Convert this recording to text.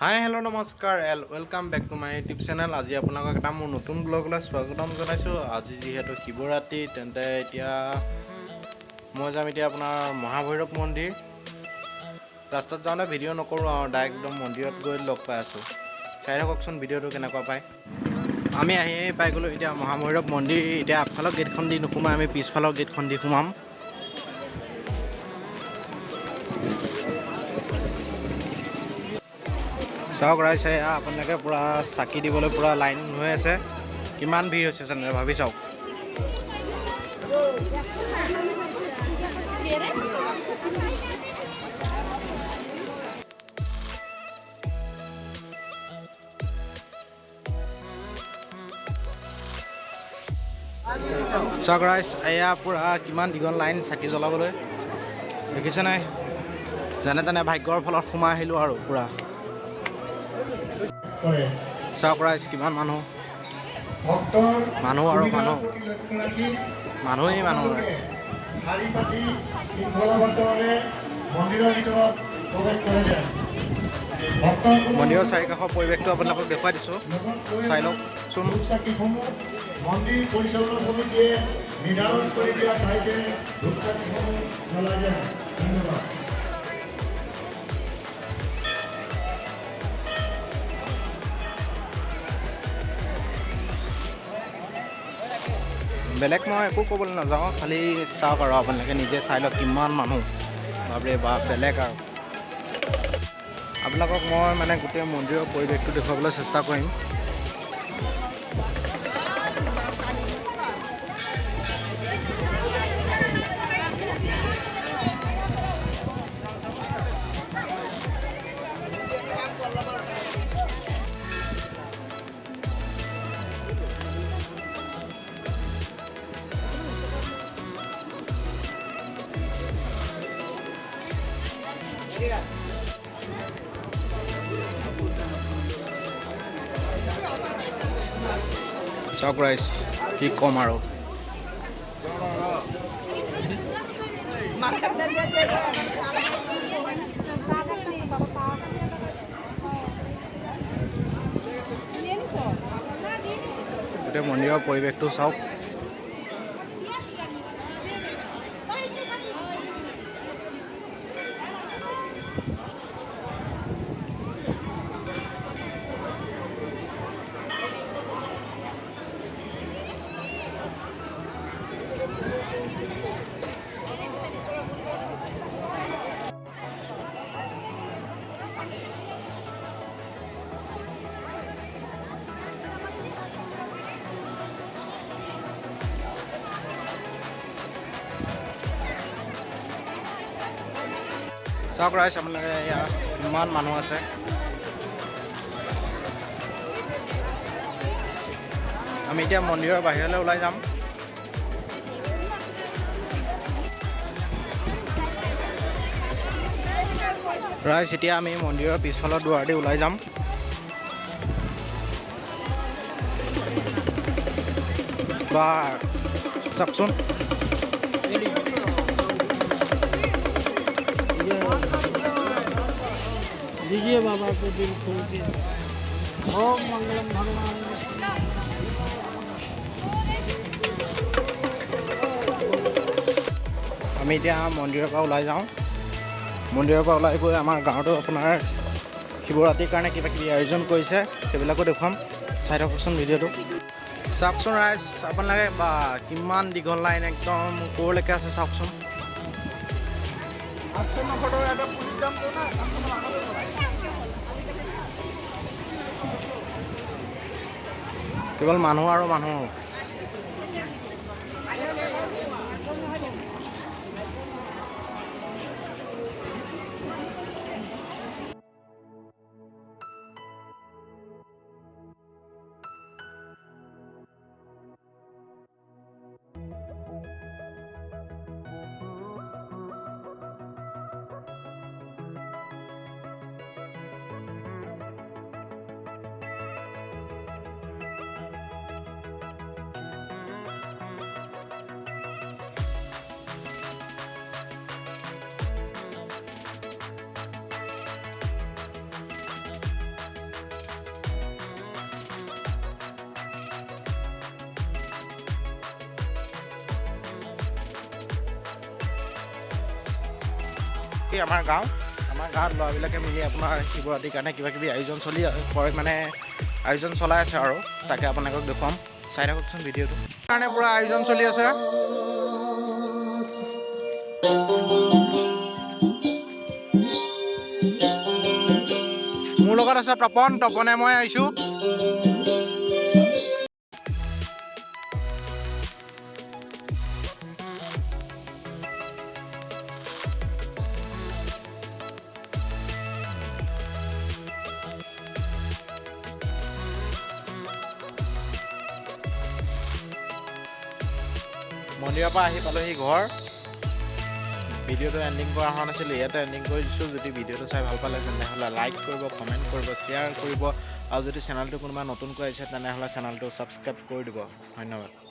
হাই hello' নমস্কাৰ welcome back to my YouTube channel. আজি আপোনালোকক এটা মোৰ নতুন ব্লগলৈ স্বাগতম জনাইছোঁ। আজি যিহেতু শিৱৰাত্ৰি, তেন্তে এতিয়া মই যাম আপোনাৰ মহাভৈৰৱ মন্দিৰ। ৰাস্তাত যাওঁতে ভিডিঅ' নকৰোঁ আৰু ডাইৰেক্ট একদম মন্দিৰত গৈ লগ পাই আছোঁ। চাই থাককচোন ভিডিঅ'টো কেনেকুৱা পায়। আমি আহি পাই গ'লোঁ এতিয়া মহাভৈৰৱ মন্দিৰ। এতিয়া আগফালৰ গেটখন দি নোসোমাই, আমি পিছফালৰ গেটখন দি সোমাম। চাওক ৰাইজ, এয়া আপোনালোকে পূৰা চাকি দিবলৈ পূৰা লাইন হৈ আছে। কিমান ভিৰ হৈছে যেনে ভাবি চাওক। চাওক ৰাইজ, এয়া পূৰা কিমান দীঘল লাইন চাকি জ্বলাবলৈ, দেখিছেনে? যেনে তেনে ভাগ্যৰ ফলত সোমাই আহিলোঁ আৰু পূৰা। চাওক ৰাইজ, কিমান মানুহ মানুহ আৰু মানুহ, মানুহেই মানুহ। মন্দিৰৰ চাৰিকাষৰ পৰিৱেশটো আপোনালোকক দেখুৱাই দিছোঁ, চাই লওকচোন। মন্দিৰ পৰিচালনা সমিতিয়ে নিৰ্ধাৰণ কৰি দিয়া ঠাইতে ধূপচাকিসমূহ জ্বলাই যায়। ধন্যবাদ। বেলেগ মই একো ক'বলৈ নাযাওঁ, খালি চাওক আৰু আপোনালোকে নিজে চাই লওক কিমান মানুহ। বাপৰে বাপ, বেলেগ আৰু। আপোনালোকক মই মানে গোটেই মন্দিৰৰ পৰিৱেশটো দেখুৱাবলৈ চেষ্টা কৰিম। চাওক ৰাইজ, কি ক'ম আৰু। গোটেই মন্দিৰৰ পৰিৱেশটো চাওক। চাওক ৰাইজ, আপোনালোকে ইয়াত কিমান মানুহ আছে। আমি এতিয়া মন্দিৰৰ বাহিৰলৈ ওলাই যাম। ৰাইজ, এতিয়া আমি মন্দিৰৰ পিছফালৰ দুৱাৰ দি ওলাই যাম। বা চাওকচোন, दीजिए बाबा को दिल खोल के। ओम मंगलम भगवान। আমি এতিয়া মন্দিৰৰ পৰা ওলাই যাওঁ। মন্দিৰৰ পৰা ওলাই গৈ আমাৰ গাঁৱতো আপোনাৰ শিৱৰাত্ৰিৰ কাৰণে কিবা কিবি আয়োজন কৰিছে, সেইবিলাকো দেখুৱাম। চাই থাককচোন ভিডিঅ'টো। চাওকচোন ৰাইজ, আপোনালোকে বা কিমান দীঘল লাইন একদম ওপৰলৈকে আছে চাওকচোন। কেৱল মানুহ আৰু মানুহ। আমাৰ গাঁৱত ল'ৰাবিলাকে মিলি আপোনাৰ শিৱৰাত্ৰিৰ কাৰণে কিবা কিবি আয়োজন আয়োজন চলাই আছে আৰু তাকে আপোনালোকক দেখুৱাম। চাই থাককচোন ভিডিঅ'টো। কাৰণে পুৰা আয়োজন চলি আছে। মোৰ লগত আছে তপনে মই আহিছোঁ। মন্দিৰৰ পৰা আহি পালোহি ঘৰ। ভিডিঅ'টো এণ্ডিং কৰা হোৱা নাছিলে, ইয়াতে এণ্ডিং কৰি দিছোঁ। যদি ভিডিঅ'টো চাই ভাল পালে তেনেহ'লে লাইক কৰিব, কমেণ্ট কৰিব, শ্বেয়াৰ কৰিব আৰু যদি চেনেলটো কোনোবা নতুনকৈ আহিছে তেনেহ'লে চেনেলটো ছাবস্ক্ৰাইব কৰি দিব। ধন্যবাদ।